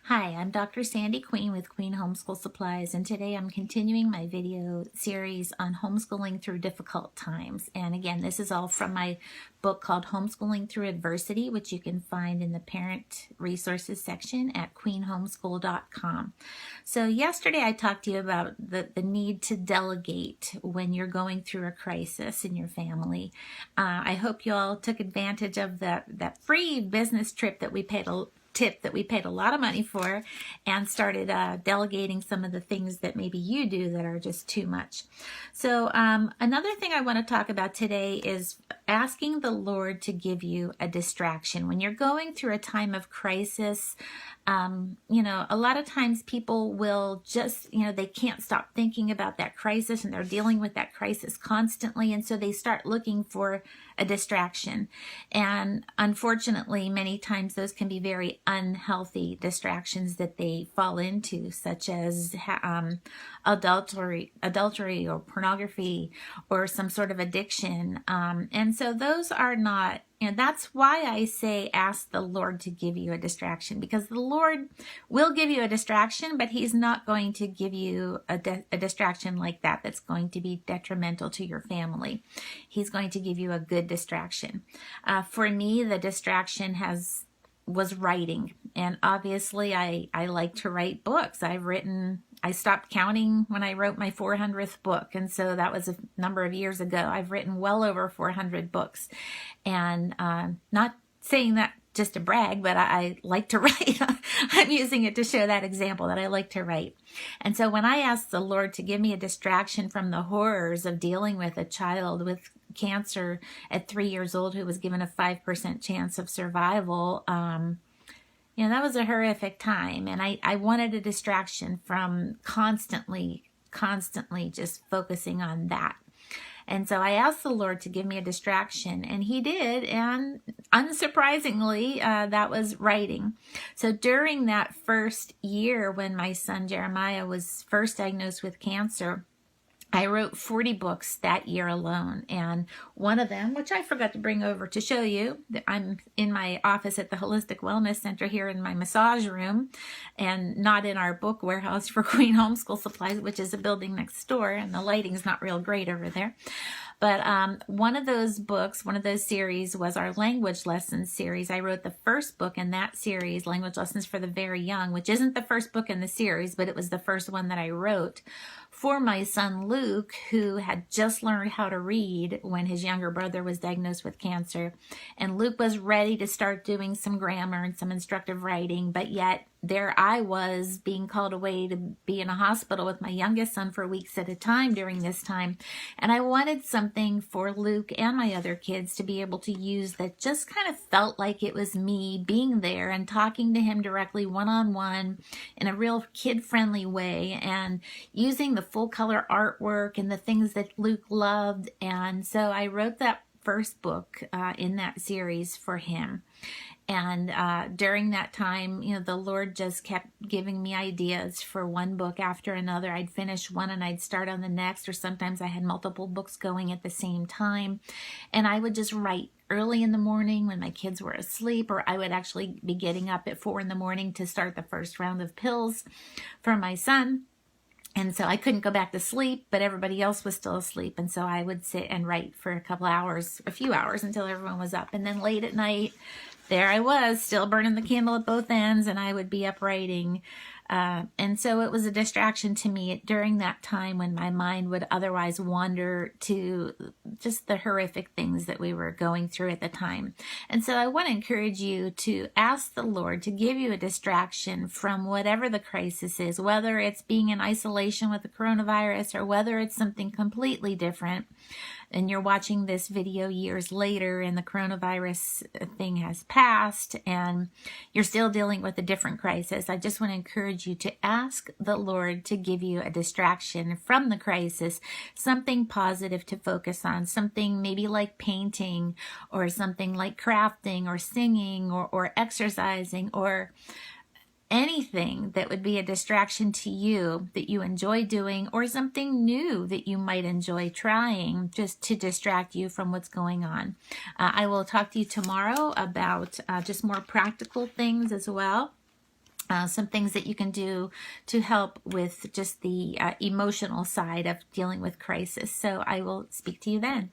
Hi, I'm Dr. Sandi Queen with Queen Homeschool Supplies, and today I'm continuing my video series on homeschooling through difficult times. And again, this is all from my book called Homeschooling Through Adversity, which you can find in the Parent Resources section at queenhomeschool.com. So yesterday I talked to you about the need to delegate when you're going through a crisis in your family. I hope you all took advantage of that free business trip that we paid a lot of money for and started delegating some of the things that maybe you do that are just too much. So another thing I want to talk about today is asking the Lord to give you a distraction. When you're going through a time of crisis, a lot of times people will just, they can't stop thinking about that crisis and they're dealing with that crisis constantly. And so they start looking for a distraction. And unfortunately, many times those can be very unhealthy distractions that they fall into, such as adultery or pornography or some sort of addiction. And so those are not, that's why I say ask the Lord to give you a distraction, because the Lord will give you a distraction, but He's not going to give you a distraction like that that's going to be detrimental to your family. He's going to give you a good distraction. For me, the distraction was writing, and obviously I like to write books. I stopped counting when I wrote my 400th book, and so that was a number of years ago. I've written well over 400 books, and not saying that just to brag, but I like to write. I'm using it to show that example that I like to write. And so when I asked the Lord to give me a distraction from the horrors of dealing with a child with cancer at 3 years old who was given a 5% chance of survival, that was a horrific time. And I wanted a distraction from constantly just focusing on that. And so I asked the Lord to give me a distraction, and He did, and unsurprisingly, that was writing. So during that first year when my son Jeremiah was first diagnosed with cancer, I wrote 40 books that year alone, and one of them, which I forgot to bring over to show you, I'm in my office at the Holistic Wellness Center here in my massage room, and not in our book warehouse for Queen Homeschool Supplies, which is a building next door, and the lighting's not real great over there. But one of those books, one of those series was our language lessons series. I wrote the first book in that series, Language Lessons for the Very Young, which isn't the first book in the series, but it was the first one that I wrote for my son Luke, who had just learned how to read when his younger brother was diagnosed with cancer. And Luke was ready to start doing some grammar and some instructive writing, but yet there I was being called away to be in a hospital with my youngest son for weeks at a time during this time. And I wanted something for Luke and my other kids to be able to use that just kind of felt like it was me being there and talking to him directly one-on-one in a real kid-friendly way, and using the full-color artwork and the things that Luke loved. And so I wrote that first book in that series for him. And during that time, the Lord just kept giving me ideas for one book after another. I'd finish one and I'd start on the next, or sometimes I had multiple books going at the same time. And I would just write early in the morning when my kids were asleep, or I would actually be getting up at 4 in the morning to start the first round of pills for my son. And so I couldn't go back to sleep, but everybody else was still asleep. And so I would sit and write for a few hours until everyone was up. And then late at night, there I was, still burning the candle at both ends, and I would be up writing. And so it was a distraction to me during that time when my mind would otherwise wander to just the horrific things that we were going through at the time. And so I want to encourage you to ask the Lord to give you a distraction from whatever the crisis is, whether it's being in isolation with the coronavirus or whether it's something completely different. And you're watching this video years later and the coronavirus thing has passed and you're still dealing with a different crisis. I just want to encourage you to ask the Lord to give you a distraction from the crisis, something positive to focus on, something maybe like painting or something like crafting or singing or exercising or anything that would be a distraction to you that you enjoy doing, or something new that you might enjoy trying just to distract you from what's going on. I will talk to you tomorrow about just more practical things as well. some things that you can do to help with just the emotional side of dealing with crisis. So I will speak to you then.